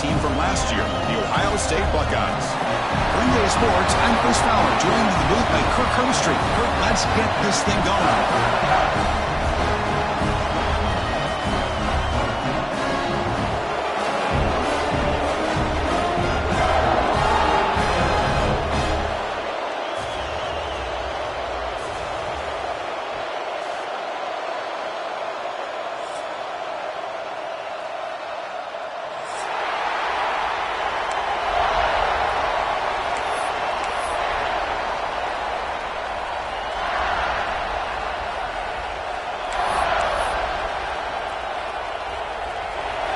team from last year, the Ohio State Buckeyes. Wednesday Sports, I'm Chris Fowler, joined in the booth by Kirk Hermstreet. Kirk, let's get this thing going.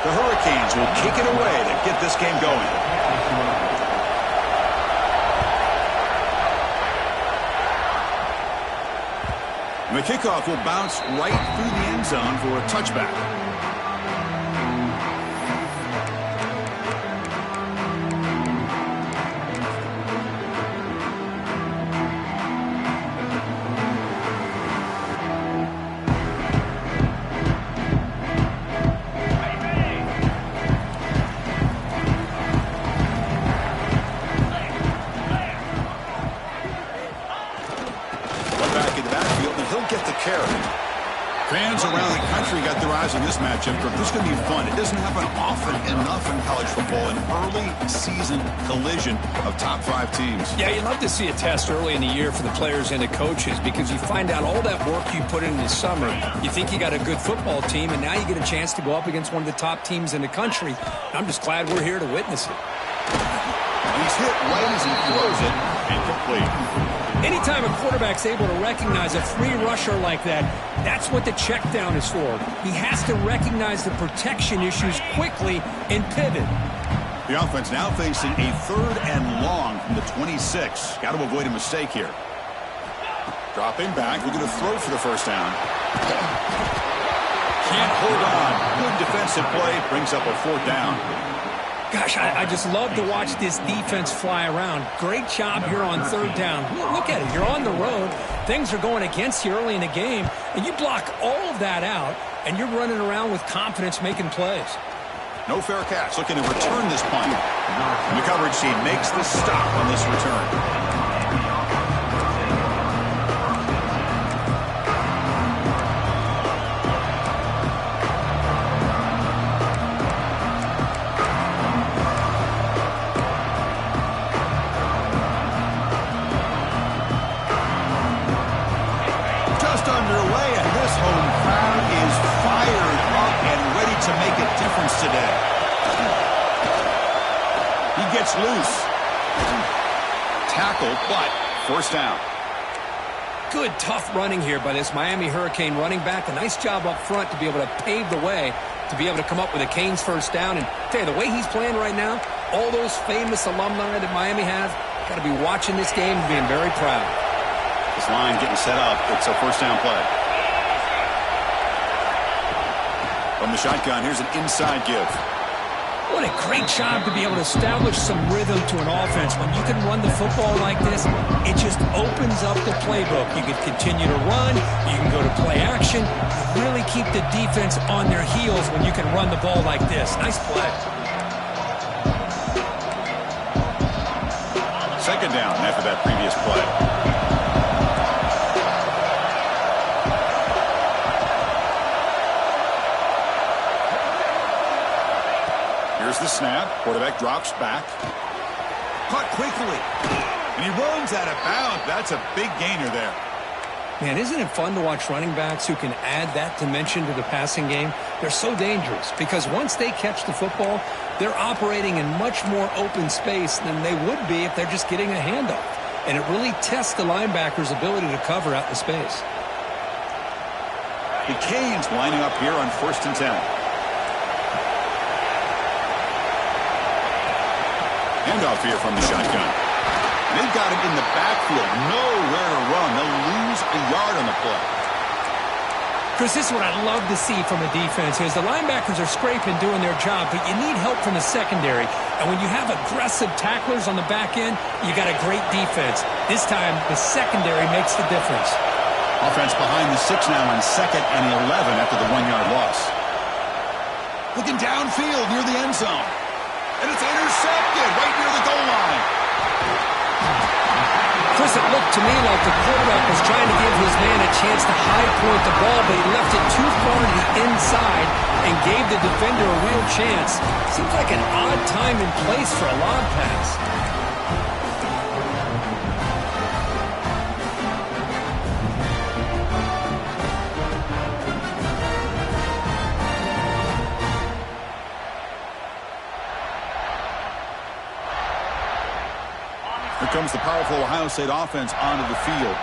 The Hurricanes will kick it away to get this game going. And the kickoff will bounce right through the end zone for a touchback. Fans around the country got their eyes on this matchup. This is going to be fun. It doesn't happen often enough in college football, an early season collision of top 5 teams. Yeah, you'd love to see a test early in the year for the players and the coaches because you find out all that work you put in this summer. You think you got a good football team, and now you get a chance to go up against one of the top teams in the country. I'm just glad we're here to witness it. He's hit right as he throws it, incomplete. Anytime a quarterback's able to recognize a free rusher like that, that's what the check down is for. He has to recognize the protection issues quickly and pivot. The offense now facing a 3rd and long from the 26. Got to avoid a mistake here. Dropping back, looking to throw for the first down. Can't hold on. Good defensive play, brings up a 4th down. Gosh, I just love to watch this defense fly around. Great job here on 3rd down. Look at it. You're on the road. Things are going against you early in the game, and you block all of that out, and you're running around with confidence making plays. No fair catch. Looking to return this punt. And the coverage team makes the stop on this return. Today. He gets loose. Tackled, but first down. Good, tough running here by this Miami Hurricane running back. A nice job up front to be able to pave the way to be able to come up with a Canes first down. And tell you, the way he's playing right now, all those famous alumni that Miami has, got to be watching this game and being very proud. This line getting set up. It's a first down play. From the shotgun, here's an inside give. What a great job to be able to establish some rhythm to an offense. When you can run the football like this, it just opens up the playbook. You can continue to run. You can go to play action. You really keep the defense on their heels when you can run the ball like this. Nice play. 2nd down after that previous play. Here's the snap. Quarterback drops back. Caught quickly. And he runs out of bounds. That's a big gainer there. Man, isn't it fun to watch running backs who can add that dimension to the passing game? They're so dangerous because once they catch the football, they're operating in much more open space than they would be if they're just getting a handoff. And it really tests the linebacker's ability to cover out the space. The Canes lining up here on 1st and 10. Handoff here from the shotgun. They've got him in the backfield. Nowhere to run. They'll lose a yard on the play. Chris, this is what I love to see from a defense is the linebackers are scraping, doing their job, but you need help from the secondary. And when you have aggressive tacklers on the back end, you got a great defense. This time, the secondary makes the difference. Offense behind the 6 now on 2nd and 11 after the 1-yard loss. Looking downfield near the end zone. And looked to me like the quarterback was trying to give his man a chance to high point the ball, but he left it too far to the inside and gave the defender a real chance. Seems like an odd time and place for a lob pass. Here comes the powerful Ohio State offense onto the field.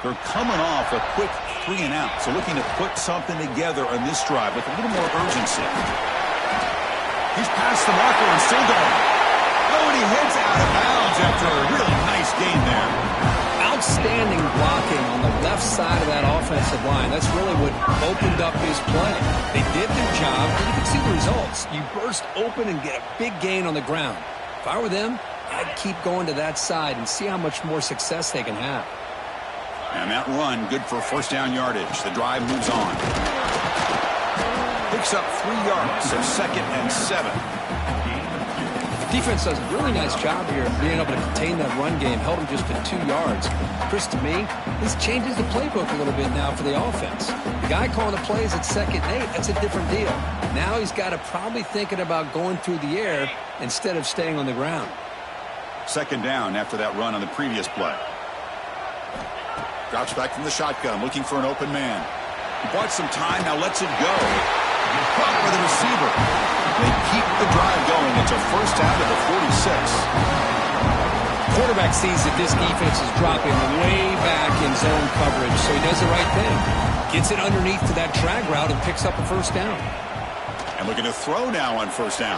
They're coming off a quick 3-and-out, so looking to put something together on this drive with a little more urgency. He's past the marker and still going. Oh, and he heads out of bounds after a really nice gain there. Outstanding blocking on the left side of that offensive line. That's really what opened up his play. They did their job, and you can see the results. You burst open and get a big gain on the ground. If I were them, I'd keep going to that side and see how much more success they can have. And that run, good for first down yardage. The drive moves on. Picks up 3 yards, so 2nd and 7. Defense does a really nice job here of being able to contain that run game. Held him just to 2 yards. Chris, to me, this changes the playbook a little bit now for the offense. The guy calling the plays at 2nd and 8, that's a different deal. Now he's got to probably thinking about going through the air instead of staying on the ground. 2nd down after that run on the previous play. Drops back from the shotgun, looking for an open man. He bought some time, now lets it go. Caught by the receiver. They keep the drive going. It's a first down to the 46. Quarterback sees that this defense is dropping way back in zone coverage, so he does the right thing. Gets it underneath to that drag route and picks up a first down. And looking to throw now on first down.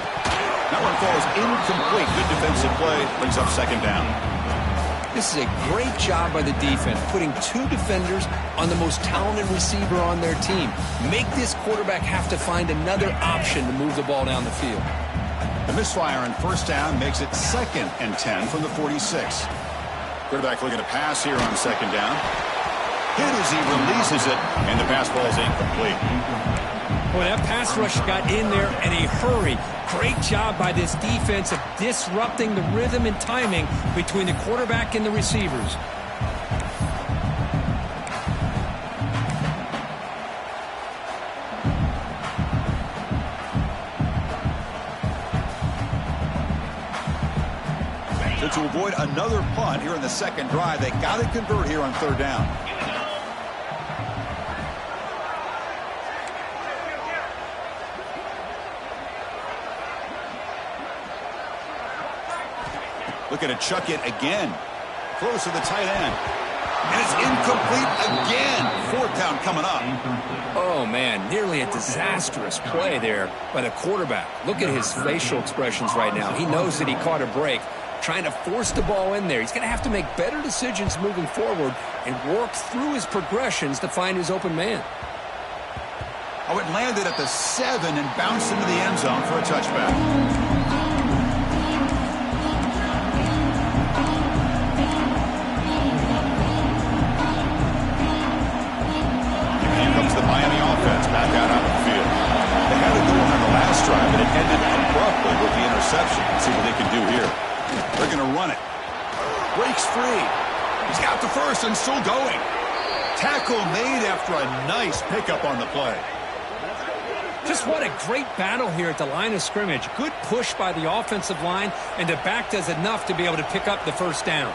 That one falls incomplete. Good defensive play. Brings up 2nd down. This is a great job by the defense, putting 2 defenders on the most talented receiver on their team. Make this quarterback have to find another option to move the ball down the field. The misfire on first down makes it 2nd and 10 from the 46. Quarterback looking to pass here on 2nd down. Hit as he releases it, and the pass ball is incomplete. Boy, that pass rush got in there in a hurry. Great job by this defense of disrupting the rhythm and timing between the quarterback and the receivers. So to avoid another punt here in the 2nd drive, they got to convert here on 3rd down. Looking to chuck it again. Close to the tight end. And it's incomplete again. 4th down coming up. Oh, man, nearly a disastrous play there by the quarterback. Look at his facial expressions right now. He knows that he caught a break, trying to force the ball in there. He's going to have to make better decisions moving forward and work through his progressions to find his open man. Oh, it landed at the 7 and bounced into the end zone for a touchback. Miami offense back out on the field. They had a goal on the last drive, but it ended abruptly with the interception. Let's see what they can do here. They're going to run it. Breaks free. He's got the first and still going. Tackle made after a nice pickup on the play. Just what a great battle here at the line of scrimmage. Good push by the offensive line, and the back does enough to be able to pick up the first down.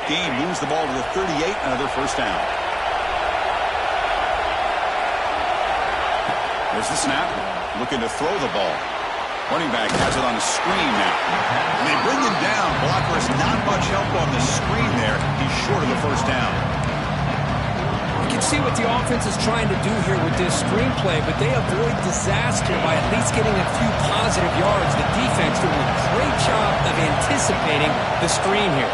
Game moves the ball to the 38, another first down. There's the snap, looking to throw the ball. Running back has it on the screen now. And they bring him down. Blocker has not much help on the screen there. He's short of the first down. You can see what the offense is trying to do here with this screenplay, but they avoid disaster by at least getting a few positive yards. The defense doing a great job of anticipating the screen here.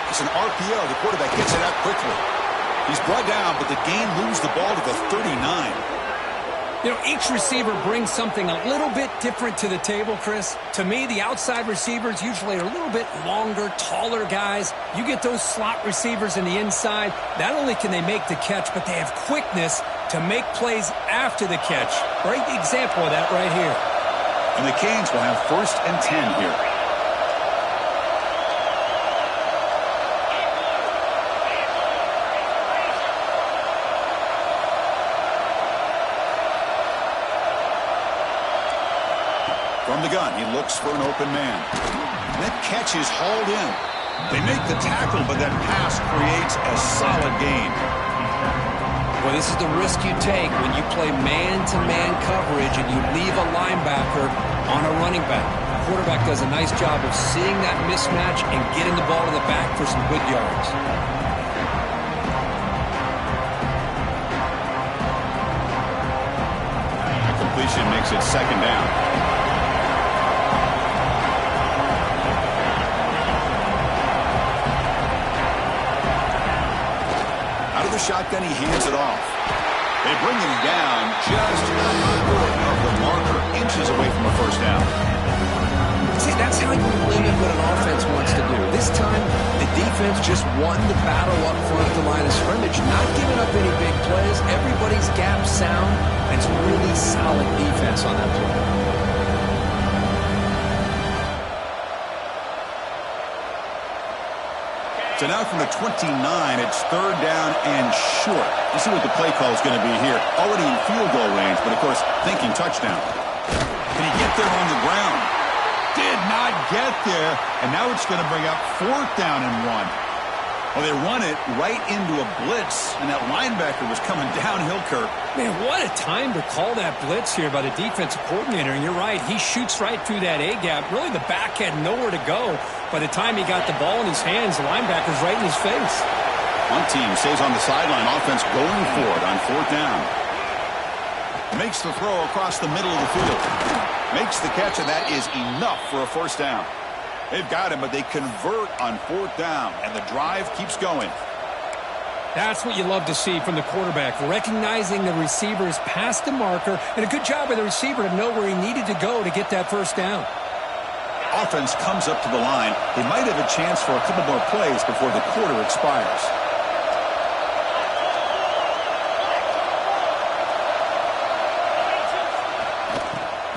It's an RPO. The quarterback gets it out quickly. He's brought down, but the game moves the ball to the 39. You know, each receiver brings something a little bit different to the table, Chris. To me, the outside receivers usually are a little bit longer, taller guys. You get those slot receivers in the inside, not only can they make the catch, but they have quickness to make plays after the catch. Great example of that right here. And the Canes will have 1st and 10 here. From the gun, he looks for an open man. That catch is hauled in. They make the tackle, but that pass creates a solid gain. Well, this is the risk you take when you play man-to-man coverage and you leave a linebacker on a running back. The quarterback does a nice job of seeing that mismatch and getting the ball to the back for some good yards. That completion makes it 2nd down. Shotgun, he hands it off. They bring him down just short of the marker, inches away from a 1st down. See, that's how you limit what an offense wants to do. This time, the defense just won the battle up front at the line of scrimmage, not giving up any big plays. Everybody's gap sound, and it's really solid defense on that play. So now from the 29, it's 3rd down and short. Let's see what the play call is going to be here. Already in field goal range, but of course, thinking touchdown. Can he get there on the ground? Did not get there, and now it's going to bring up 4th down and 1. Well, they run it right into a blitz, and that linebacker was coming downhill, Kirk. Man, what a time to call that blitz here by the defensive coordinator. And you're right, he shoots right through that A-gap. Really, the back had nowhere to go. By the time he got the ball in his hands, the linebacker's right in his face. One team stays on the sideline, offense going for it on 4th down. Makes the throw across the middle of the field. Makes the catch, and that is enough for a 1st down. They've got him, but they convert on 4th down, and the drive keeps going. That's what you love to see from the quarterback, recognizing the receiver's past the marker, and a good job by the receiver to know where he needed to go to get that 1st down. Offense comes up to the line. They might have a chance for a couple more plays before the quarter expires.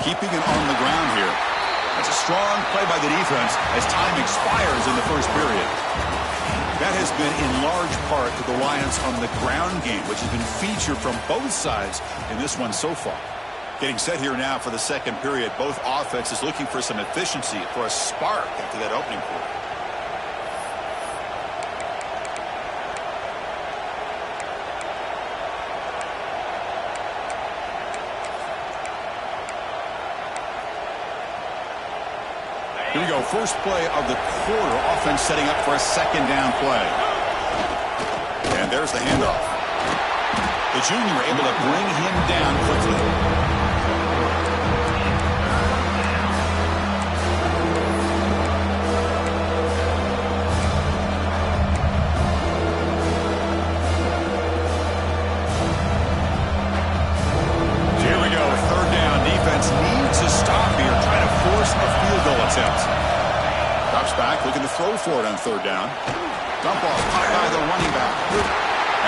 Keeping it on the ground here. That's a strong play by the defense as time expires in the 1st period. That has been in large part to the Lions on the ground game, which has been featured from both sides in this one so far. Getting set here now for the 2nd period. Both offenses looking for some efficiency, for a spark after that opening quarter. Here we go. First play of the quarter. Offense setting up for a 2nd down play. And there's the handoff. The junior able to bring him down quickly. Drops back, looking to throw for it on 3rd down. Dump off, caught by the running back.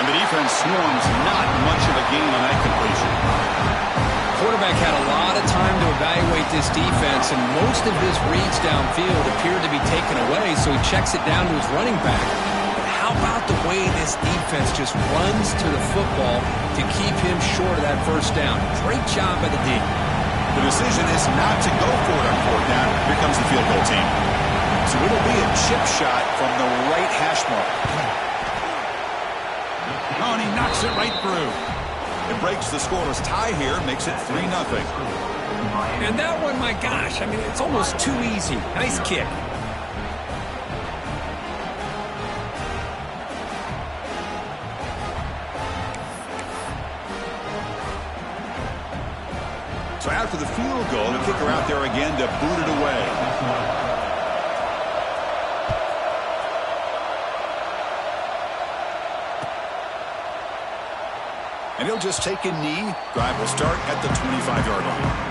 And the defense swarms, not much of a gain on that completion. Quarterback had a lot of time to evaluate this defense, and most of his reads downfield appeared to be taken away, so he checks it down to his running back. But how about the way this defense just runs to the football to keep him short of that 1st down? Great job by the D. The decision is not to go for it on 4th down. Here comes the field goal team. So it'll be a chip shot from the right hash mark. Oh, and he knocks it right through. It breaks the scoreless tie here, makes it 3-0. And that one, my gosh, I mean, it's almost too easy. Nice kick. So after the field goal, the kicker out there again to boot it away. And he'll just take a knee. Drive will start at the 25-yard line.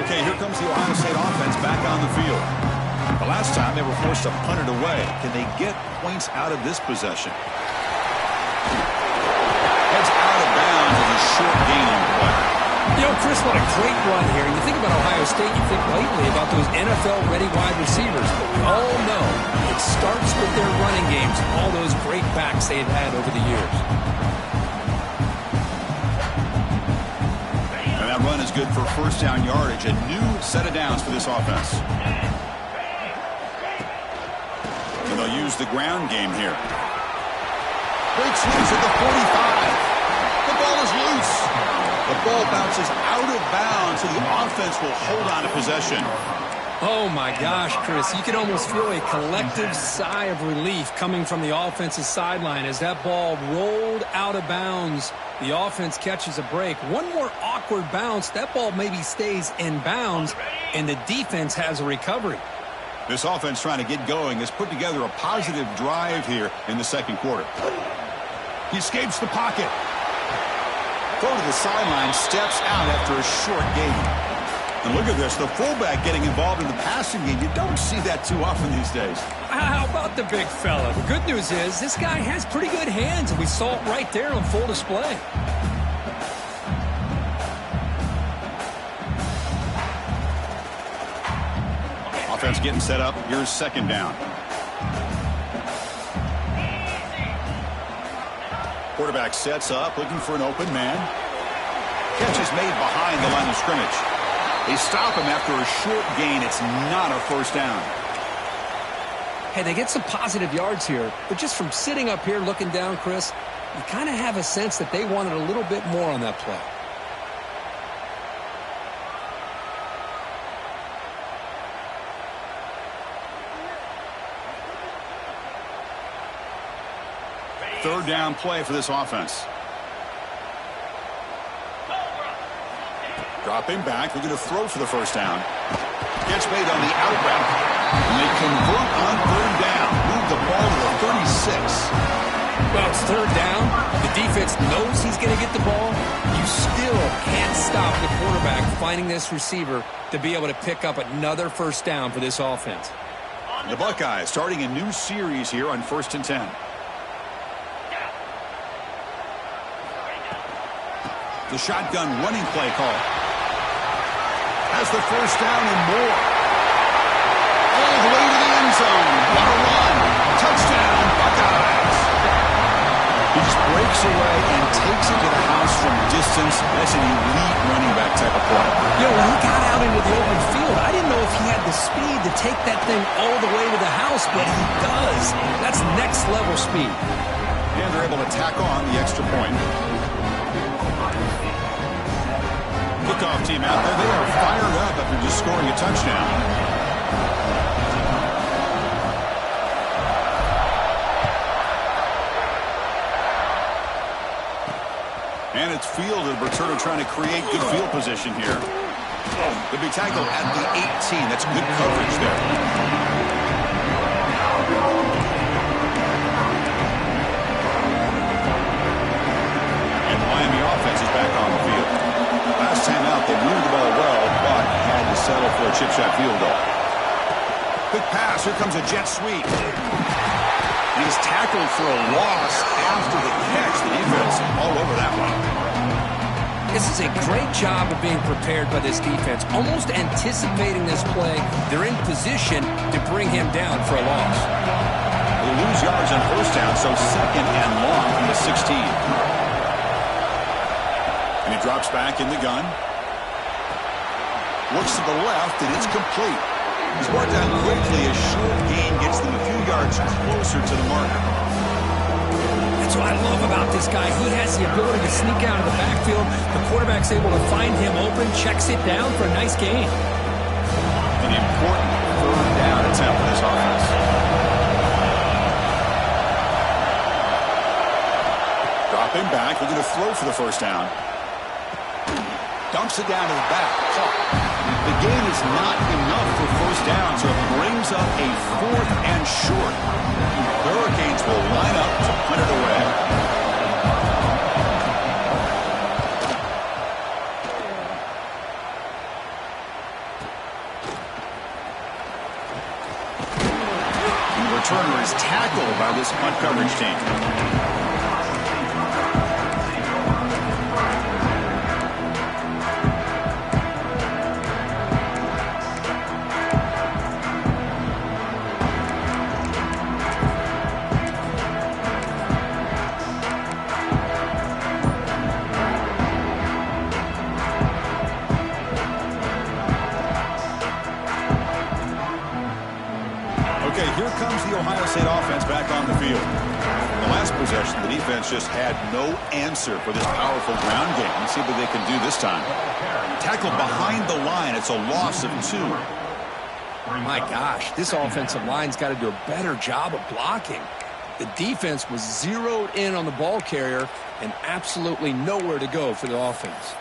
Okay, here comes the Ohio State offense back on the field. The last time they were forced to punt it away. Can they get points out of this possession? Heads out of bounds with a short gain on the play. You know, Chris, what a great run here. You think about Ohio State, you think lately about those NFL-ready wide receivers. But we all know it starts with their running games, all those great backs they've had over the years. That run is good for first down yardage. A new set of downs for this offense. And they'll use the ground game here. Breaks loose at the 45. The ball is loose. The ball bounces out of bounds, so the offense will hold on to possession. Oh, my gosh, Chris. You can almost feel a collective sigh of relief coming from the offensive sideline as that ball rolled out of bounds. The offense catches a break. One more awkward bounce. That ball maybe stays in bounds, and the defense has a recovery. This offense trying to get going has put together a positive drive here in the second quarter. He escapes the pocket. Throw to the sideline, steps out after a short gain. And look at this, the fullback getting involved in the passing game. You don't see that too often these days. How about the big fella? The good news is this guy has pretty good hands, and we saw it right there on full display. Offense getting set up. Here's second down. Quarterback sets up, looking for an open man. Catch is made behind the line of scrimmage. They stop him after a short gain. It's not a first down. Hey, they get some positive yards here, but just from sitting up here looking down, Chris, you kind of have a sense that they wanted a little bit more on that play. Third down play for this offense. Dropping back, looking to throw for the first down. Catch made on the out route. And they convert on third down. Move the ball to the 36. Well, it's third down. The defense knows he's going to get the ball. You still can't stop the quarterback finding this receiver to be able to pick up another first down for this offense. The Buckeyes starting a new series here on 1st and 10. The shotgun running play call. Has the first down and more. All the way to the end zone. What a run. Touchdown, Buckeyes. He just breaks away and takes it to the house from distance. That's an elite running back type of play. You know, when he got out into the open field, I didn't know if he had the speed to take that thing all the way to the house, but he does. That's next level speed. And they're able to tack on the extra point. Kickoff team out there. They are fired up after just scoring a touchdown. And it's fielded. Returner trying to create good field position here. They'll be tackled at the 18. That's good coverage there. And the Miami offense is back on the field. Last time out, they moved the ball well, but had to settle for a chip shot field goal. Quick pass. Here comes a jet sweep. He's tackled for a loss after the catch. The defense all over that one. This is a great job of being prepared by this defense, almost anticipating this play. They're in position to bring him down for a loss. They lose yards on first down, so second and long from the 16. And he drops back in the gun. Looks to the left, and it's complete. He's brought down quickly. A short gain gets them a few yards closer to the marker. That's what I love about this guy. He has the ability to sneak out of the backfield. The quarterback's able to find him open, checks it down for a nice gain. An important third down attempt for this offense. Dropping back, looking to throw for the first down. Dumps it down to the back. The gain is not enough for first down, so it brings up a 4th and short. The Hurricanes will line up to punt it away. The returner is tackled by this punt coverage team. Okay, here comes the Ohio State offense back on the field. In the last possession, the defense just had no answer for this powerful ground game. Let's see what they can do this time. Tackled behind the line. It's a loss of 2. My gosh, this offensive line's got to do a better job of blocking. The defense was zeroed in on the ball carrier and absolutely nowhere to go for the offense.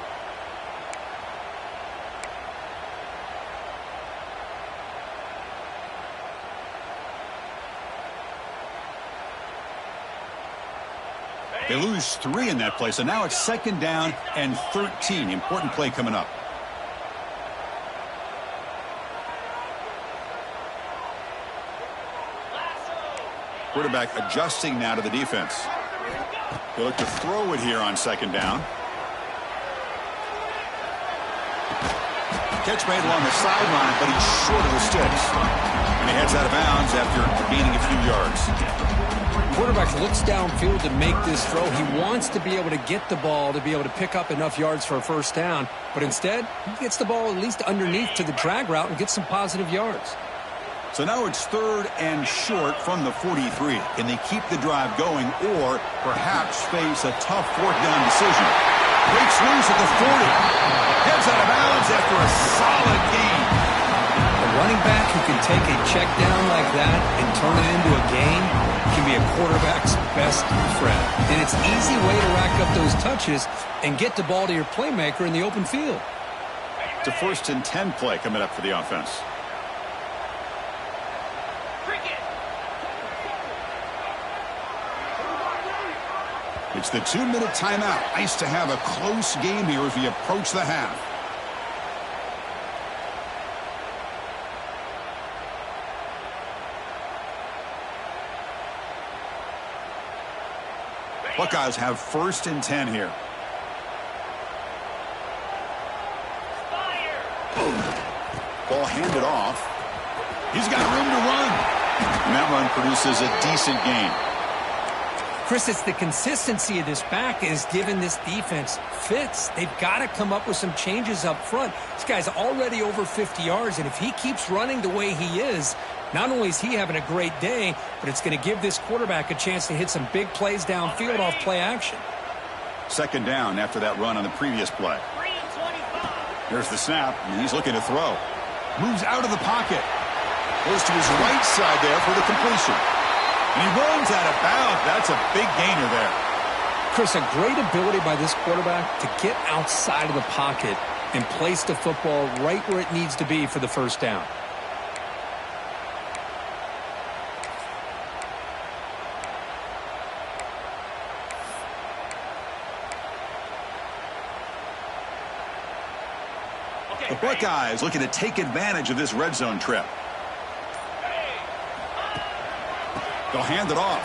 They lose 3 in that play, so now it's 2nd down and 13. Important play coming up. Quarterback adjusting now to the defense. They look to throw it here on 2nd down. Catch made along the sideline, but he's short of the sticks. And he heads out of bounds after gaining a few yards. Quarterback looks downfield to make this throw. He wants to be able to get the ball to be able to pick up enough yards for a first down, but instead he gets the ball at least underneath to the drag route and gets some positive yards. So now it's 3rd and short from the 43. Can they keep the drive going or perhaps face a tough 4th down decision? Breaks loose at the 40. Heads out of bounds after a solid gain. A running back who can take a check down like that and turn it into a gain can be a quarterback's best friend. And it's an easy way to rack up those touches and get the ball to your playmaker in the open field. It's a 1st and 10 play coming up for the offense. It's the 2-minute timeout. Nice to have a close game here as we approach the half. Buckeyes have 1st and 10 here. Ball handed off. He's got room to run. And that run produces a decent gain. Chris, it's the consistency of this back is giving this defense fits. They've got to come up with some changes up front. This guy's already over 50 yards, and if he keeps running the way he is, not only is he having a great day, but it's going to give this quarterback a chance to hit some big plays downfield off play action. 2nd down after that run on the previous play. There's the snap, and he's looking to throw. Moves out of the pocket. Goes to his right side there for the completion. And he runs out of bounds. That's a big gainer there. Chris, a great ability by this quarterback to get outside of the pocket and place the football right where it needs to be for the first down. The Buckeyes looking to take advantage of this red zone trip. They'll hand it off.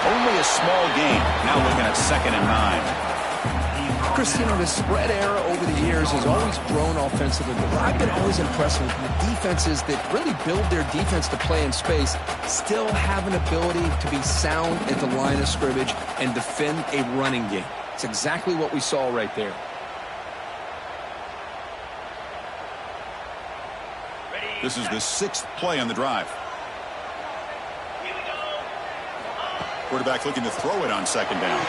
Only a small gain. Now looking at 2nd and 9. Chris, you know, the spread era over the years has always grown offensively, but I've been always impressed with the defenses that really build their defense to play in space, still have an ability to be sound at the line of scrimmage and defend a running game. It's exactly what we saw right there. This is the 6th play on the drive. Quarterback looking to throw it on 2nd down.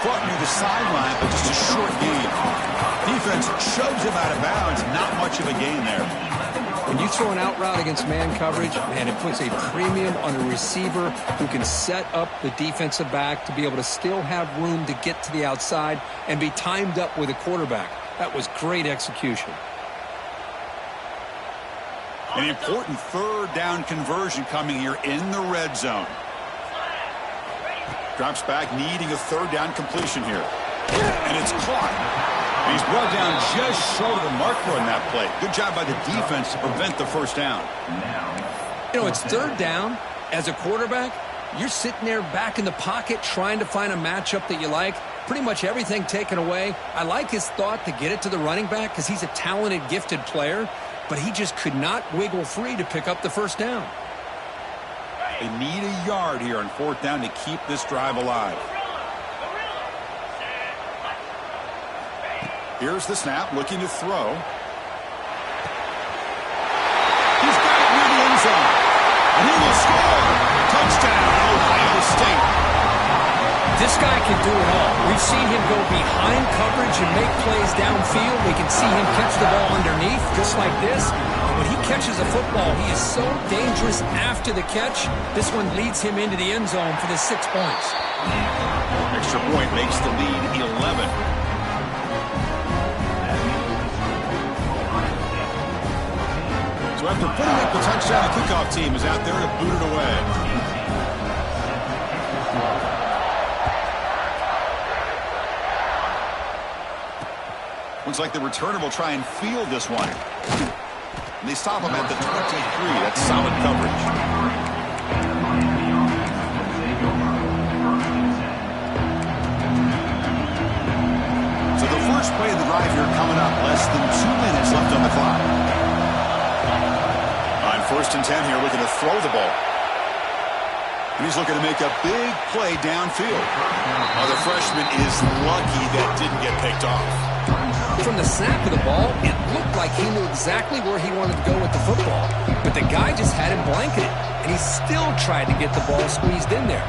Caught near the sideline, but just a short gain. Defense shoves him out of bounds. Not much of a gain there. When you throw an out route against man coverage, man, it puts a premium on a receiver who can set up the defensive back to be able to still have room to get to the outside and be timed up with a quarterback. That was great execution. An important third down conversion coming here in the red zone. Drops back, needing a third down completion here. And it's caught. And he's brought down just short of the marker on that play. Good job by the defense to prevent the first down. You know, it's third down. As a quarterback, you're sitting there back in the pocket trying to find a matchup that you like. Pretty much everything taken away. I like his thought to get it to the running back because he's a talented, gifted player, but he just could not wiggle free to pick up the first down. They need a yard here on fourth down to keep this drive alive. Here's the snap, looking to throw. He's got it near the end zone. And he will score. Touchdown, Ohio State. This guy can do it all. We've seen him go behind coverage and make plays downfield. We can see him catch the ball underneath, just like this. And when he catches a football, he is so dangerous after the catch. This one leads him into the end zone for the 6 points. Extra point makes the lead 11. So after putting up the touchdown, the kickoff team is out there to boot it away. Looks like the returner will try and field this one. And they stop him at the 23. That's solid coverage. So the first play of the drive here coming up. Less than 2 minutes left on the clock. On first and 10 here, looking to throw the ball. And he's looking to make a big play downfield. The freshman is lucky that didn't get picked off. From the snap of the ball, it looked like he knew exactly where he wanted to go with the football, but the guy just had him blanketed, and he still tried to get the ball squeezed in there.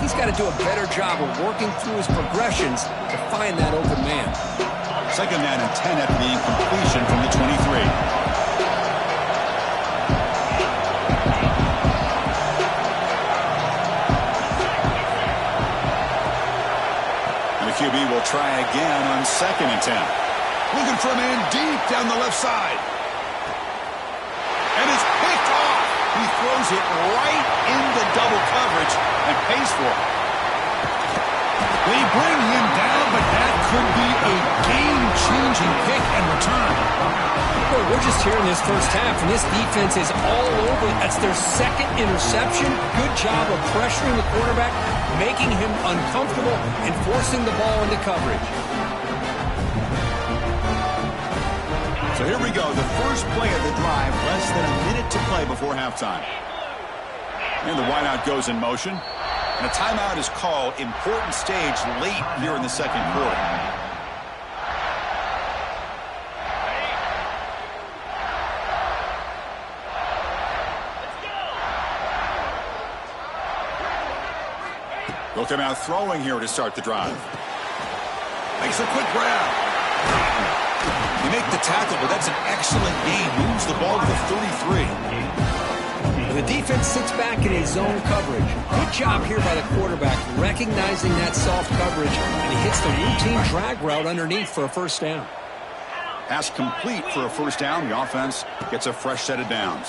He's got to do a better job of working through his progressions to find that open man. Second down and 10 after the incompletion from the 23. QB will try again on second and 10. Looking for a man deep down the left side. And it's picked off. He throws it right into double coverage and pays for it. They bring him down, but that could be a game-changing pick and return. Boy, we're just here in this first half, and this defense is all over. That's their second interception. Good job of pressuring the quarterback, making him uncomfortable, and forcing the ball into coverage. So here we go, the first play of the drive, less than a minute to play before halftime. And the wideout goes in motion. And a timeout is called. Important stage late here in the second quarter. They'll come out throwing here to start the drive. Makes a quick grab. They make the tackle, but that's an excellent gain. Moves the ball to the 33. The defense sits back in his zone coverage. Good job here by the quarterback, recognizing that soft coverage, and he hits the routine drag route underneath for a first down. Pass complete for a first down. The offense gets a fresh set of downs.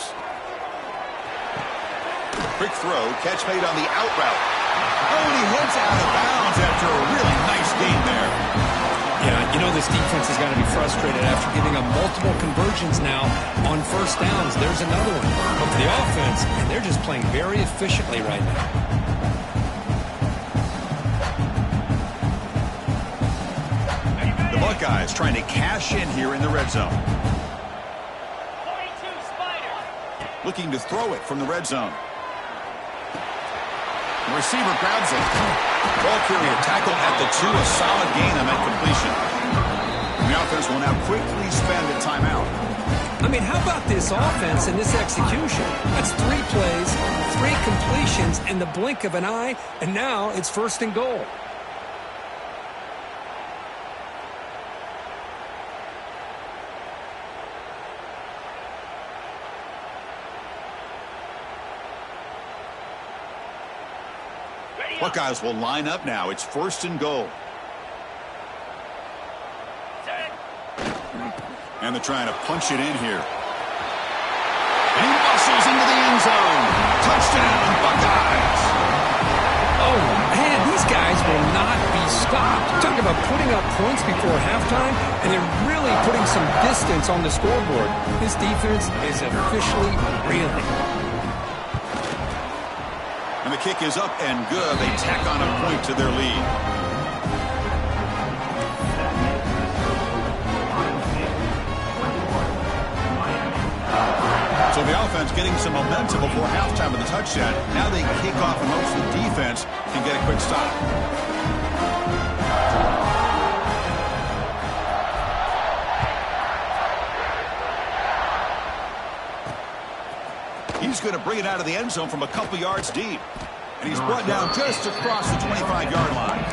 Quick throw, catch made on the out route. Oh, and he heads out of bounds after a really nice gain there. Yeah, you know this defense has got to be frustrated after giving up multiple conversions now on first downs. There's another one. But for the offense, and they're just playing very efficiently right now. The Buckeyes trying to cash in here in the red zone. Looking to throw it from the red zone. The receiver grabs it. Ball carrier tackle at the 2. A solid gain on that completion. The offense will now quickly spend a timeout. I mean, how about this offense and this execution? That's 3 plays, 3 completions in the blink of an eye, and now it's first and goal. Buckeyes will line up now. It's 1st and goal. And they're trying to punch it in here. And he muscles into the end zone. Touchdown, Buckeyes. Oh, man, these guys will not be stopped. Talk about putting up points before halftime, and they're really putting some distance on the scoreboard. This defense is officially reeling. And the kick is up and good. They tack on a point to their lead. So the offense getting some momentum before halftime of the touchdown. Now they kick off and hopes the defense can get a quick stop. He's going to bring it out of the end zone from a couple yards deep. And he's brought down just across the 25-yard line.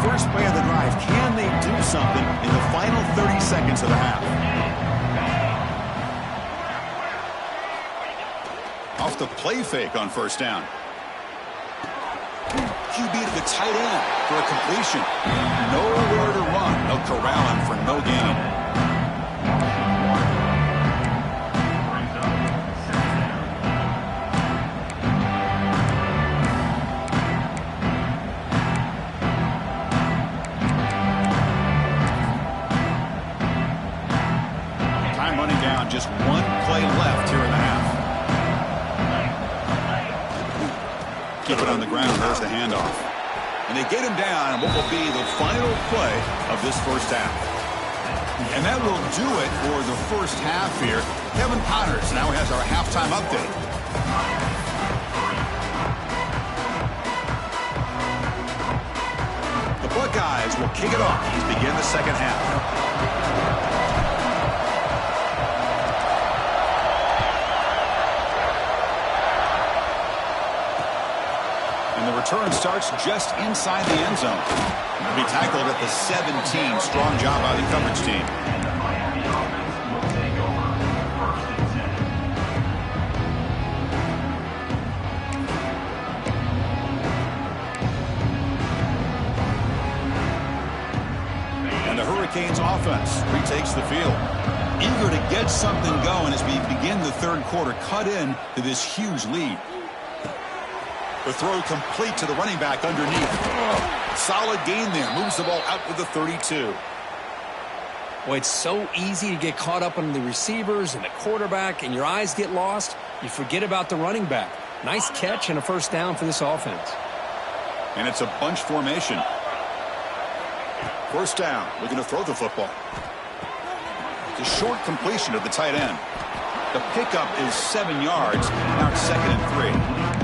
First play of the drive. Can they do something in the final 30 seconds of the half? Off the play fake on 1st down. QB to the tight end for a completion. Nowhere to run. They'll corral him for no gain. Just one play left here in the half. Keep it on the ground. There's the handoff. And they get him down on what will be the final play of this 1st half. And that will do it for the 1st half here. Kevin Potters now has our halftime update. The Buckeyes will kick it off to begin the 2nd half. The return starts just inside the end zone. He'll be tackled at the 17. Strong job by the coverage team. And the Hurricanes offense retakes the field. Eager to get something going as we begin the 3rd quarter. Cut in to this huge lead. The throw complete to the running back underneath. Solid gain there. Moves the ball out to the 32. Well, it's so easy to get caught up on the receivers and the quarterback, and your eyes get lost. You forget about the running back. Nice catch and a 1st down for this offense. And it's a bunch formation. 1st down. Looking to throw the football. It's a short completion to the tight end. The pickup is 7 yards. Now it's 2nd and 3.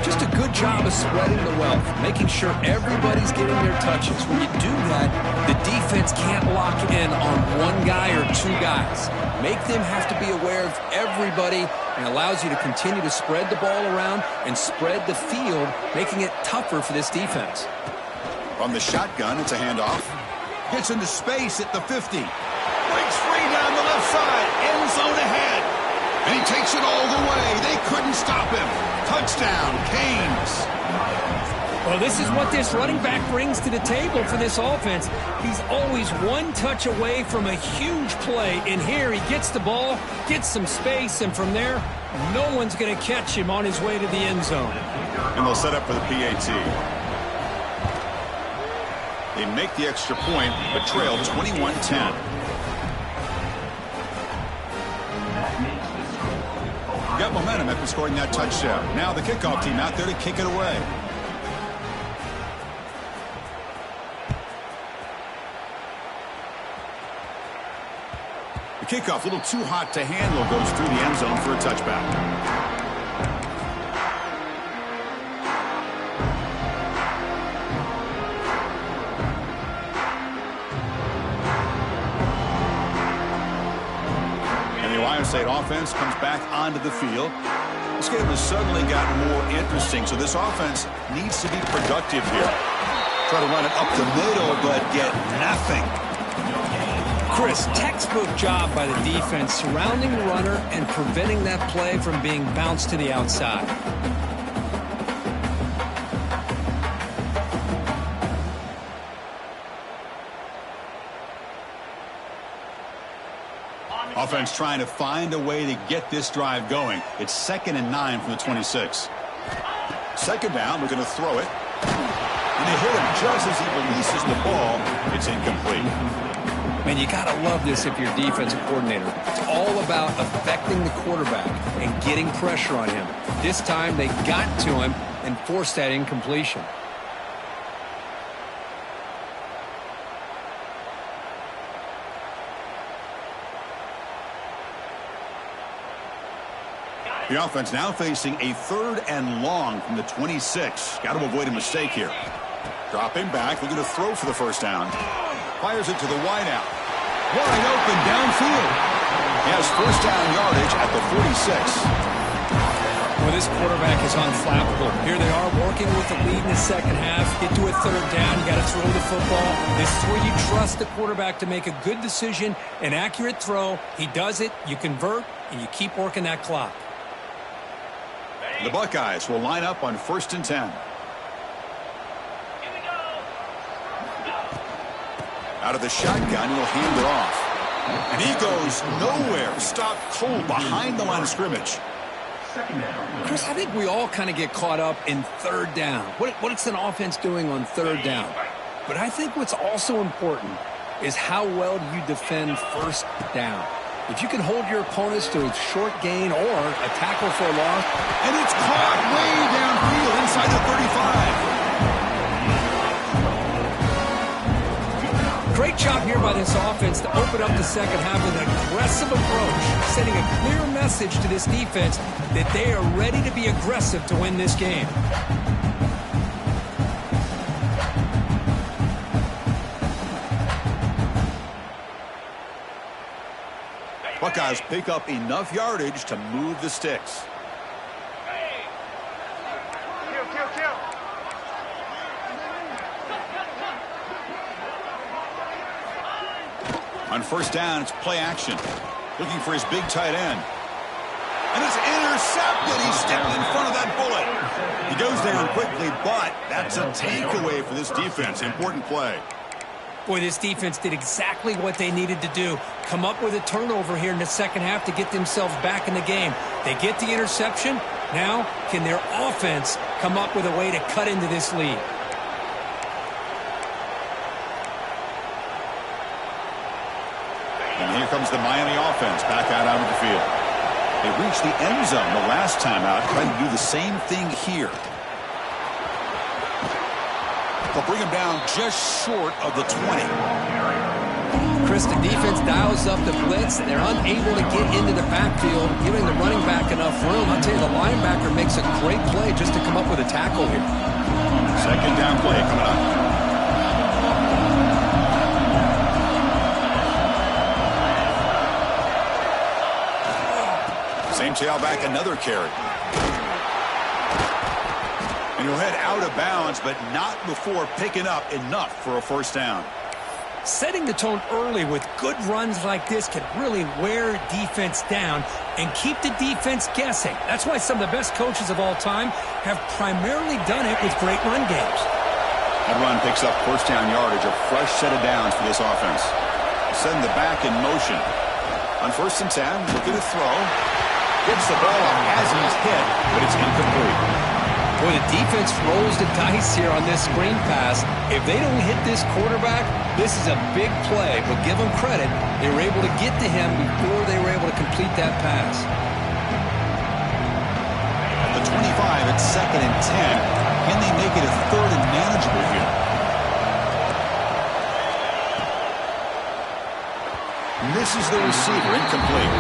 Just a good job of spreading the wealth, making sure everybody's getting their touches. When you do that, the defense can't lock in on one guy or 2 guys. Make them have to be aware of everybody, and allows you to continue to spread the ball around and spread the field, making it tougher for this defense. From the shotgun, it's a handoff. Gets into space at the 50. Breaks free down the left side. End zone ahead. And he takes it all the way. They couldn't stop him. Touchdown, Canes. Well, this is what this running back brings to the table for this offense. He's always one touch away from a huge play. And here he gets the ball, gets some space, and from there, no one's going to catch him on his way to the end zone. And they'll set up for the PAT. They make the extra point, but trail 21-10. Got momentum after scoring that touchdown. Now the kickoff team out there to kick it away. The kickoff, a little too hot to handle, goes through the end zone for a touchback. State offense comes back onto the field. This game has suddenly gotten more interesting, so this offense needs to be productive here. Try to run it up the middle, but get nothing. Chris, textbook job by the defense surrounding the runner and preventing that play from being bounced to the outside. Offense trying to find a way to get this drive going. It's 2nd and 9 from the 26. Second down, we're going to throw it. And they hit him just as he releases the ball. It's incomplete. Man, you got to love this if you're a defensive coordinator. It's all about affecting the quarterback and getting pressure on him. This time they got to him and forced that incompletion. The offense now facing a 3rd and long from the 26. Got to avoid a mistake here. Dropping back, looking to throw for the first down. Fires it to the wideout. Wide open downfield. He has first down yardage at the 46. Well, this quarterback is unflappable. Here they are working with the lead in the second half. Get to a 3rd down. You got to throw the football. This is where you trust the quarterback to make a good decision, an accurate throw. He does it. You convert, and you keep working that clock. The Buckeyes will line up on 1st and 10. Out of the shotgun, he'll hand it off. And he goes nowhere. Stopped cold behind the line of scrimmage. Chris, I think we all kind of get caught up in 3rd down. What's an offense doing on 3rd down? But I think what's also important is how well do you defend 1st down. If you can hold your opponents to a short gain or a tackle for a loss. And it's caught way downfield inside the 35. Great job here by this offense to open up the second half with an aggressive approach, sending a clear message to this defense that they are ready to be aggressive to win this game. Buckeyes pick up enough yardage to move the sticks. On 1st down, it's play action. Looking for his big tight end. And it's intercepted. He stepped in front of that bullet. He goes down quickly, but that's a takeaway for this defense. Important play. Boy, this defense did exactly what they needed to do. Come up with a turnover here in the second half to get themselves back in the game. They get the interception. Now, can their offense come up with a way to cut into this lead? And here comes the Miami offense back out onto the field. They reached the end zone the last time out, trying to do the same thing here. They'll bring him down just short of the 20. Chris, the defense dials up the blitz, and they're unable to get into the backfield, giving the running back enough room. I'll tell you, the linebacker makes a great play just to come up with a tackle here. Second down play coming up. Same tailback, another carry. And he'll head out of bounds, but not before picking up enough for a first down. Setting the tone early with good runs like this can really wear defense down and keep the defense guessing. That's why some of the best coaches of all time have primarily done it with great run games. That run picks up first down yardage, a fresh set of downs for this offense. Send the back in motion. On 1st and 10, looking to throw. Gets the ball as he's hit, but it's incomplete. Boy, the defense rolls the dice here on this screen pass. If they don't hit this quarterback, this is a big play, but give them credit. They were able to get to him before they were able to complete that pass. At the 25, it's 2nd and 10. Can they make it a 3rd and manageable here? Misses the receiver, incomplete.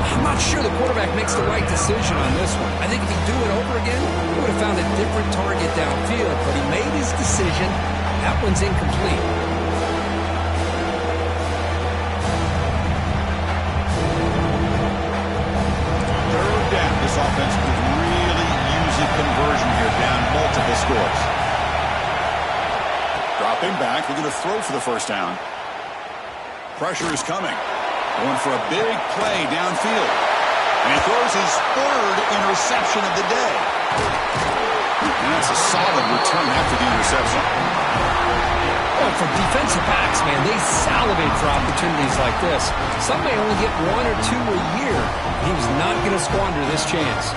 I'm not sure the quarterback makes the right decision on this one. I think if he'd do it over again, he would have found a different target downfield, but he made his decision. That one's incomplete. Third down. This offense with multiple scores. Dropping back, looking to throw for the first down. Pressure is coming. Going for a big play downfield. And he throws his third interception of the day. And that's a solid return after the interception. Well, for defensive backs, man, they salivate for opportunities like this. Some may only get 1 or 2 a year. He was not going to squander this chance.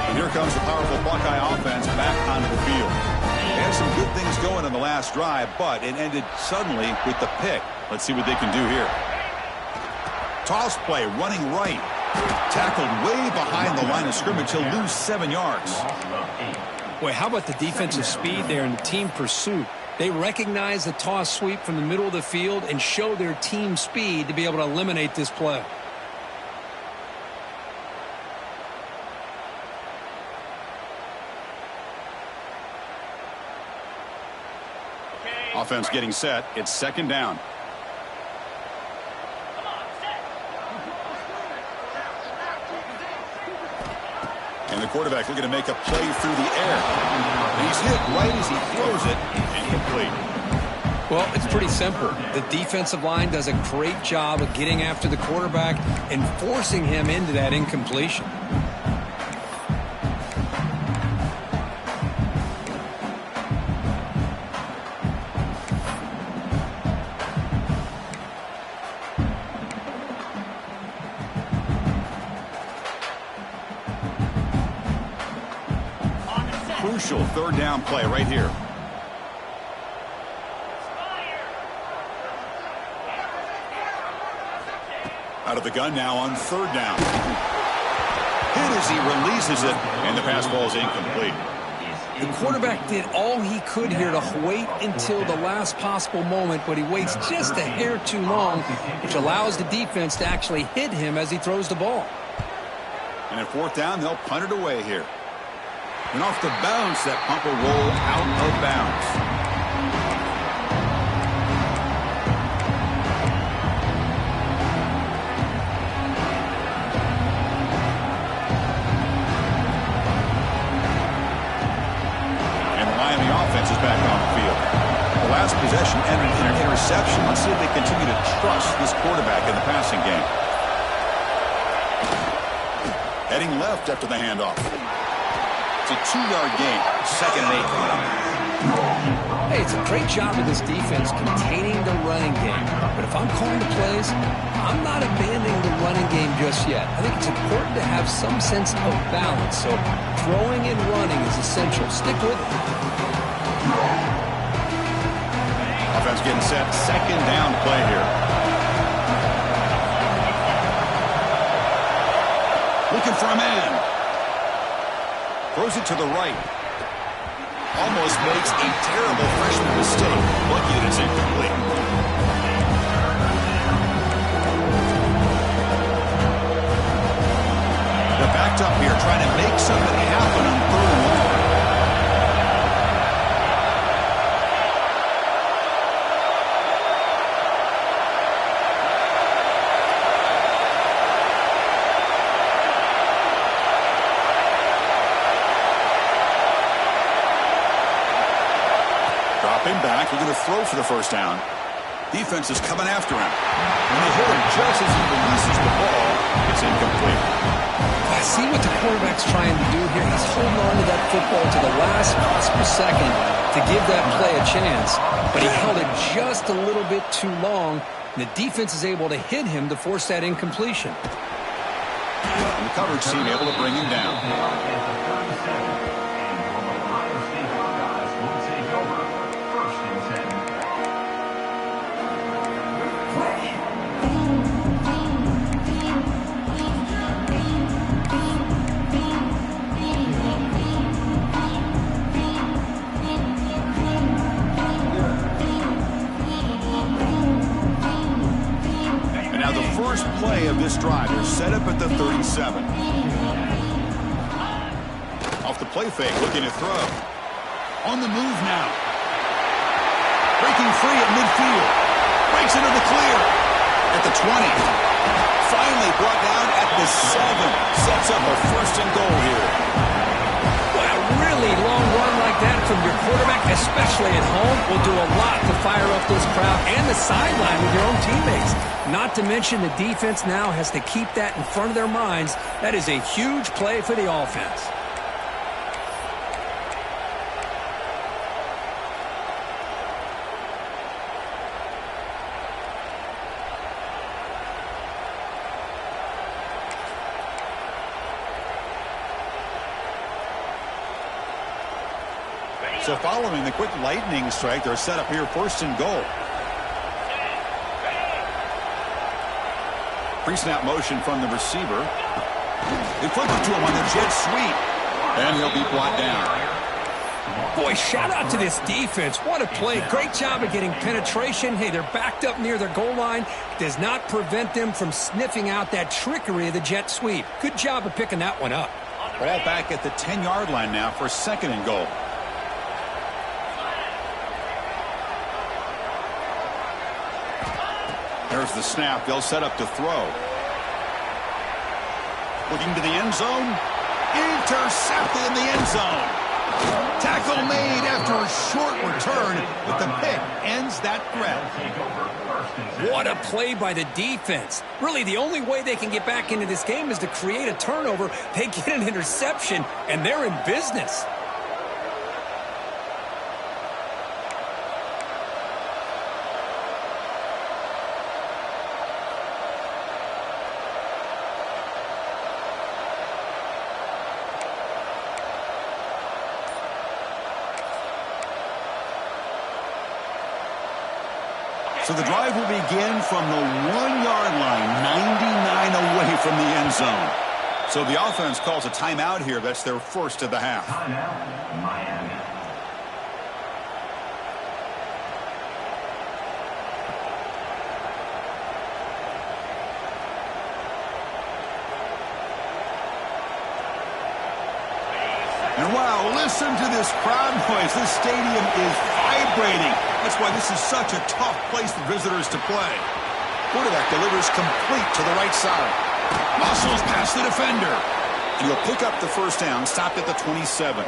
And here comes the powerful Buckeye offense back onto the field. They had some good things going in the last drive, but it ended suddenly with the pick. Let's see what they can do here. Toss play, running right. Tackled way behind the line of scrimmage. He'll lose 7 yards. Boy, how about the defensive speed there and the team pursuit? They recognize the toss sweep from the middle of the field and show their team speed to be able to eliminate this play. Offense getting set. It's second down. And the quarterback looking to make a play through the air. And he's hit right as he throws it. Incomplete. Well, it's pretty simple. The defensive line does a great job of getting after the quarterback and forcing him into that incompletion. Crucial third down play right here. Out of the gun now on third down. Hit as he releases it, and the pass ball is incomplete. The quarterback did all he could here to wait until the last possible moment, but he waits just a hair too long, which allows the defense to actually hit him as he throws the ball. And at fourth down, they'll punt it away here. And off the bounce, that punt will roll out of bounds. And the Miami offense is back on the field. The last possession ended in an interception. Let's see if they continue to trust this quarterback in the passing game. Heading left after the handoff. A 2-yard gain, second and 8. Hey, it's a great job of this defense containing the running game. But if I'm calling the plays, I'm not abandoning the running game just yet. I think it's important to have some sense of balance. So throwing and running is essential. Stick with it. Offense getting set. Second down play here. Looking for a man. Throws it to the right. Almost makes a terrible freshman mistake. Lucky it is incomplete. They're backed up here trying to make something happen on third and long. Back, we're going to throw for the first down. Defense is coming after him. When they hit him just as he releases the ball, it's incomplete. I see what the quarterback's trying to do here. He's holding on to that football to the last possible second to give that play a chance. But he held it just a little bit too long, and the defense is able to hit him to force that incompletion. And the coverage team able to bring him down. Play of this drive. They're set up at the 37. Off the play fake, looking to throw. On the move now. Breaking free at midfield. Breaks into the clear. At the 20. finally brought down at the 7. Sets up a 1st and goal here. Well, a really long run like that from your quarterback, especially at home, will do a lot to fire up this crowd and the sideline with your own teammates. Not to mention the defense now has to keep that in front of their minds. That is a huge play for the offense. So following the quick lightning strike, they're set up here 1st and goal. Pre-snap motion from the receiver. They flip it to him on the jet sweep. And he'll be brought down. Boy, shout out to this defense. What a play. Great job of getting penetration. Hey, they're backed up near their goal line. Does not prevent them from sniffing out that trickery of the jet sweep. Good job of picking that one up. Ball back at the 10-yard line now for 2nd and goal. There's the snap. They'll set up to throw. Looking to the end zone. Intercepted in the end zone. Tackle made after a short return, but the pick ends that threat. What a play by the defense. Really, the only way they can get back into this game is to create a turnover. They get an interception, and they're in business. So the drive will begin from the 1-yard line, 99 away from the end zone. So the offense calls a timeout here. That's their 1st of the half. Timeout, Miami. And wow, listen to this crowd noise. This stadium is vibrating. That's why this is such a tough place for visitors to play. Quarterback delivers complete to the right side. Muscles past the defender. And he'll pick up the 1st down, stopped at the 27.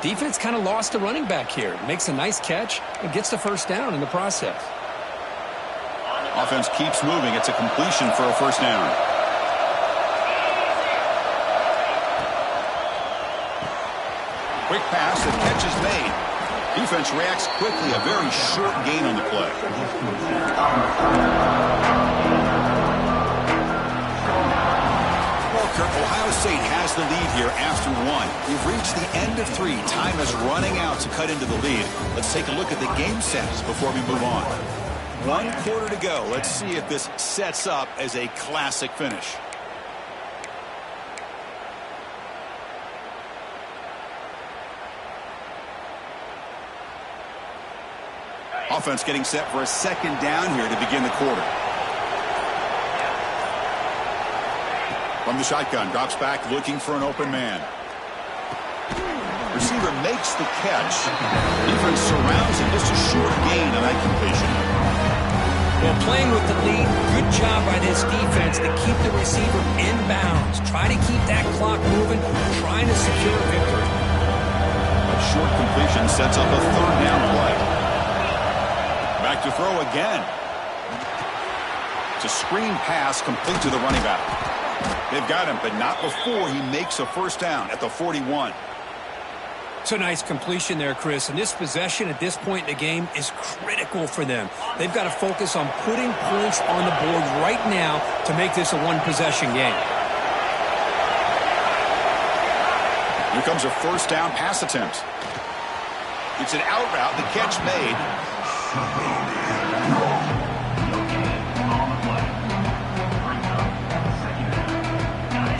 Defense kind of lost a running back here. Makes a nice catch and gets the 1st down in the process. Offense keeps moving. It's a completion for a 1st down. Quick pass, the catch is made. Defense reacts quickly, a very short gain on the play. Well, Kirk, Ohio State has the lead here after 1. We've reached the end of 3. Time is running out to cut into the lead. Let's take a look at the game sets before we move on. 1 quarter to go. Let's see if this sets up as a classic finish. Offense getting set for a 2nd down here to begin the quarter. From the shotgun, drops back looking for an open man. Receiver makes the catch. Defense surrounds him. Just a short gain on that completion. Well, playing with the lead, good job by this defense to keep the receiver in bounds. Try to keep that clock moving, trying to secure a victory. A short completion sets up a 3rd down play. Back to throw again. It's a screen pass complete to the running back. They've got him, but not before he makes a 1st down at the 41. It's a nice completion there, Chris. And this possession at this point in the game is critical for them. They've got to focus on putting points on the board right now to make this a 1-possession game. Here comes a 1st down pass attempt. It's an out route, the catch made.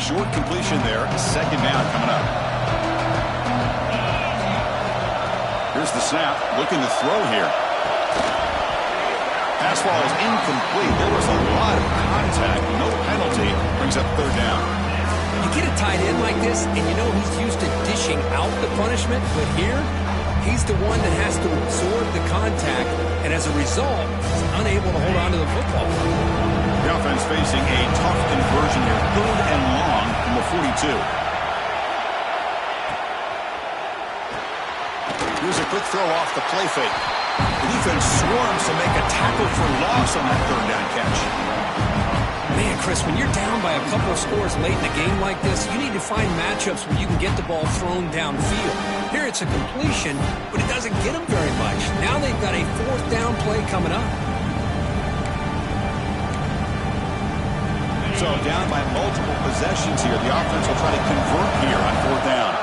Short completion there, 2nd down coming up. Here's the snap, looking to throw here. Pass ball is incomplete. There was a lot of contact, no penalty, brings up 3rd down. You get a tight end like this, and you know he's used to dishing out the punishment, but here, he's the one that has to absorb the contact, and as a result, he's unable to hold on to the football. The offense facing a tough conversion here. 3rd and long from the 42. Here's a quick throw off the play fake. The defense swarms to make a tackle for loss on that 3rd down catch. Man, Chris, when you're down by a couple of scores late in a game like this, you need to find matchups where you can get the ball thrown downfield. Here it's a completion, but it doesn't get them very much. Now they've got a 4th down play coming up. So down by multiple possessions here. The offense will try to convert here on 4th down.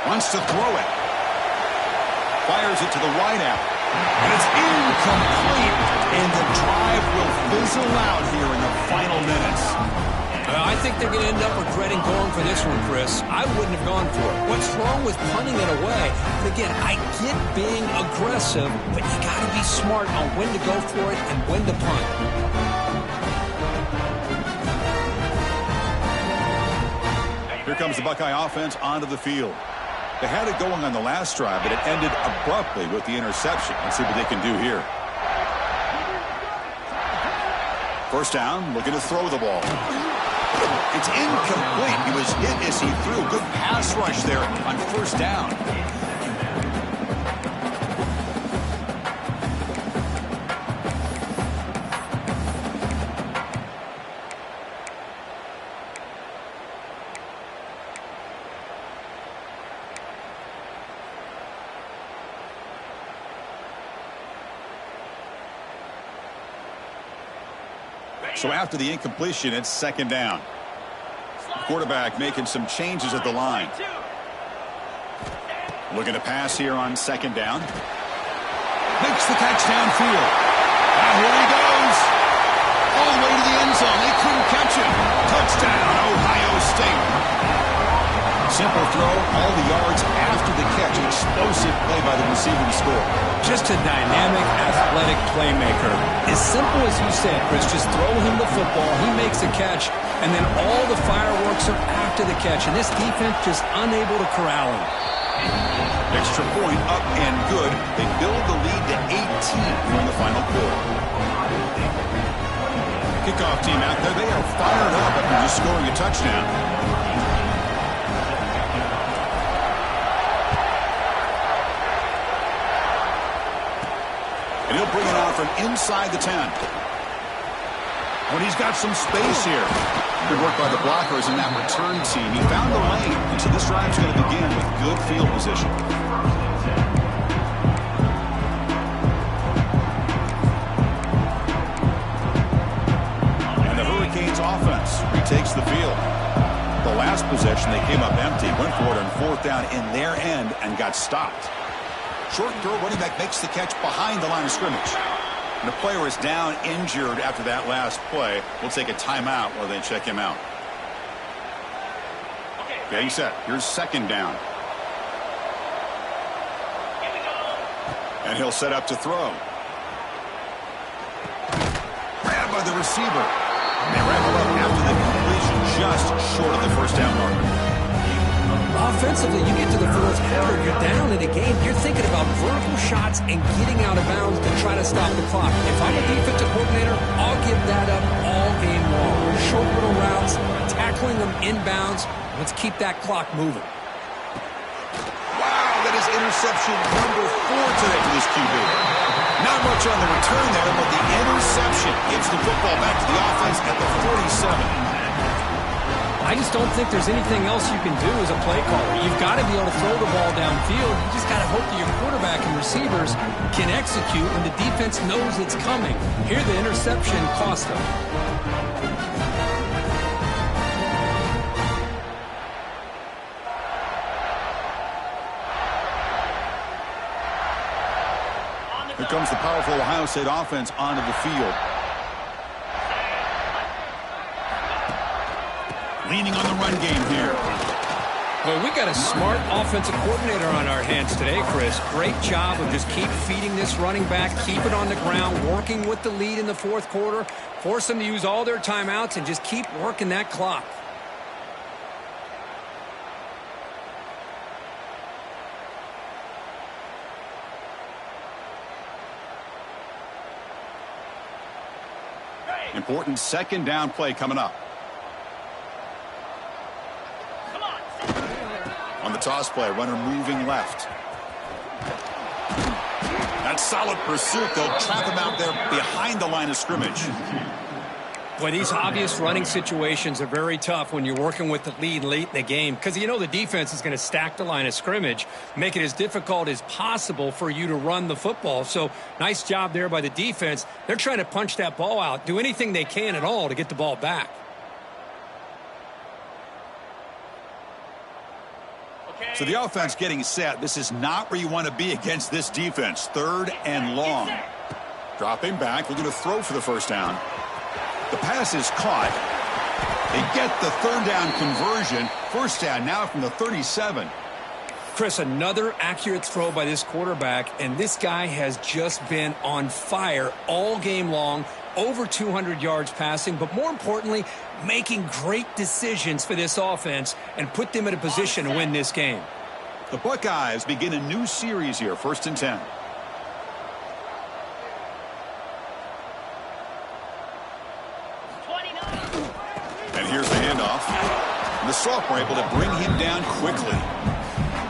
Wants to throw it. Fires it to the wideout. And it's incomplete. And the drive will fizzle out here in the final minutes. I think they're going to end up regretting going for this one, Chris. I wouldn't have gone for it. What's wrong with punting it away? But again, I get being aggressive, but you got to be smart on when to go for it and when to punt. Here comes the Buckeye offense onto the field. They had it going on the last drive, but it ended abruptly with the interception. Let's see what they can do here. 1st down, looking to throw the ball. It's incomplete. He was hit as he threw. Good pass rush there on 1st down. So after the incompletion, it's 2nd down. The quarterback making some changes at the line. Looking to pass here on 2nd down. Makes the catch downfield. And here he goes. All the way to the end zone. They couldn't catch him. Touchdown, Ohio State. Simple throw, all the yards after the catch. Explosive play by the receiver to score. Just a dynamic, athletic playmaker. As simple as you said, Chris, just throw him the football, he makes a catch, and then all the fireworks are after the catch, and this defense just unable to corral him. Extra point up and good. They build the lead to 18 during the final quarter. Kickoff team out there, they are fired up after just scoring a touchdown. And he'll bring it out from inside the 10. When he's got some space here. Good work by the blockers in that return team. He found the lane, and so this drive's going to begin with good field position. And the Hurricanes offense retakes the field. The last possession, they came up empty, went for it on 4th down in their end and got stopped. Short throw, running back makes the catch behind the line of scrimmage. And the player is down injured after that last play. We'll take a timeout while they check him out. Getting set. Here's 2nd down. And he'll set up to throw. Grabbed by the receiver. They wrap it up after the completion, just short of the 1st down marker. Offensively, you get to the 4th quarter, you're down in a game, you're thinking about vertical shots and getting out of bounds to try to stop the clock. If I'm a defensive coordinator, I'll give that up all game long. Short little routes, tackling them inbounds. Let's keep that clock moving. Wow, that is interception number 4 today for this QB. Not much on the return there, but the interception gets the football back to the offense at the 47. I just don't think there's anything else you can do as a play caller. You've got to be able to throw the ball downfield. You just got to hope that your quarterback and receivers can execute when the defense knows it's coming. Here, the interception cost them. Here comes the powerful Ohio State offense onto the field. Leaning on the run game here. Well, we got a smart offensive coordinator on our hands today, Chris. Great job of just keep feeding this running back, keep it on the ground, working with the lead in the fourth quarter, force them to use all their timeouts, and just keep working that clock. Important second down play coming up. On the toss play, runner moving left. That's solid pursuit. They'll trap him out there behind the line of scrimmage. Boy, these obvious running situations are very tough when you're working with the lead late in the game because you know the defense is going to stack the line of scrimmage, make it as difficult as possible for you to run the football. So nice job there by the defense. They're trying to punch that ball out, do anything they can at all to get the ball back. So the offense getting set. This is not where you want to be against this defense. Third and long. Dropping back, looking to throw for the first down. The pass is caught. They get the third down conversion. First down now from the 37. Chris, another accurate throw by this quarterback, and this guy has just been on fire all game long. Over 200 yards passing, but more importantly, making great decisions for this offense and put them in a position to win this game. The Buckeyes begin a new series here, 1st and 10. And here's the handoff. And the sophomore able to bring him down quickly.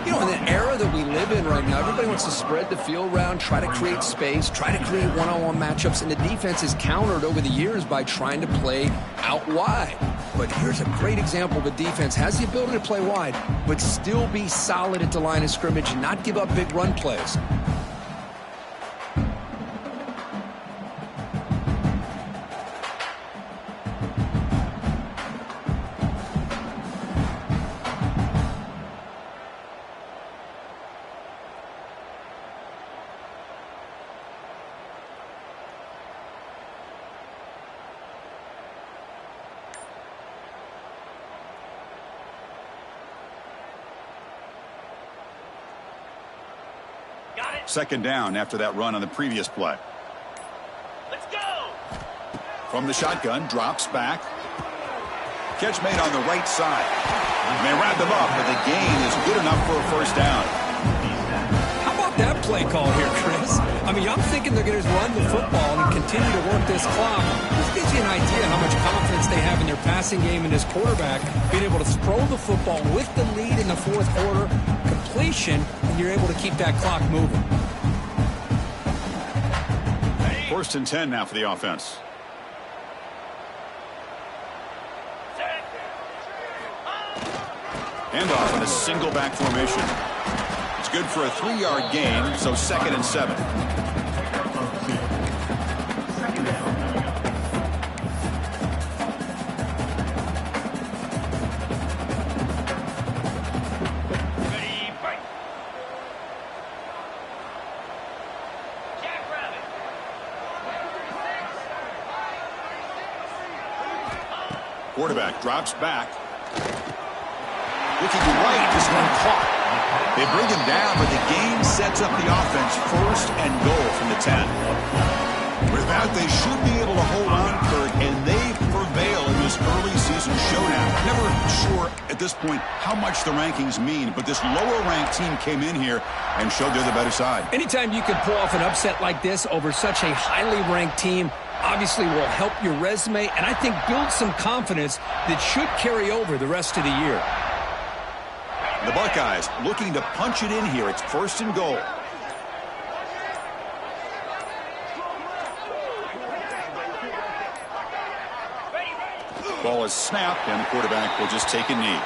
You know, in the era that we live in right now, everybody wants to spread the field around, try to create space, try to create one-on-one matchups, and the defense is countered over the years by trying to play out wide. But here's a great example of a defense has the ability to play wide, but still be solid at the line of scrimmage and not give up big run plays. Second down after that run on the previous play. Let's go! From the shotgun, drops back. Catch made on the right side. And they wrap them up, but the gain is good enough for a first down. How about that play call here, Chris? I mean, I'm thinking they're going to run the football and continue to work this clock. This gives you an idea how much confidence they have in their passing game and this quarterback being able to throw the football with the lead in the fourth quarter, completion, and you're able to keep that clock moving. 1st and 10 now for the offense. Handoff in a single back formation. It's good for a 3-yard gain, so 2nd and 7. Quarterback drops back. Looking right, this one caught. They bring him down, but the game sets up the offense 1st and goal from the 10. With that, they should be able to hold on, Kirk, and they prevail in this early season showdown. Never sure at this point how much the rankings mean, but this lower-ranked team came in here and showed they're the better side. Anytime you can pull off an upset like this over such a highly ranked team, obviously will help your resume and I think build some confidence that should carry over the rest of the year. The Buckeyes looking to punch it in here. It's 1st and goal. Ball is snapped and the quarterback will just take a knee.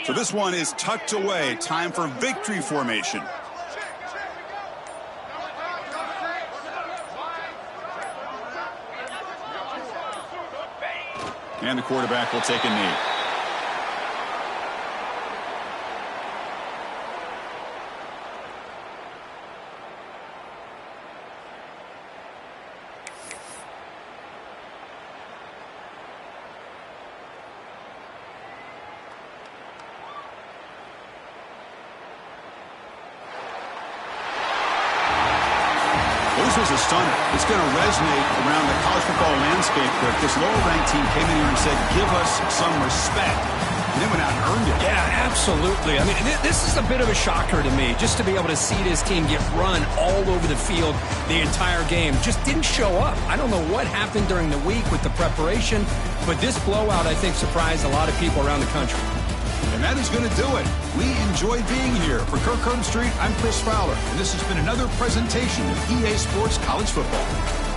So this one is tucked away. Time for victory formation. And the quarterback will take a knee. This was a stunner. It's going to resonate around the college football landscape where this lower-ranked team came in here and said, give us some respect. And they went out and earned it. Yeah, absolutely. I mean, this is a bit of a shocker to me, just to be able to see this team get run all over the field the entire game. Just didn't show up. I don't know what happened during the week with the preparation, but this blowout, I think, surprised a lot of people around the country. And that is going to do it. We enjoyed being here. For Kirk Street, I'm Chris Fowler, and this has been another presentation of EA Sports College Football.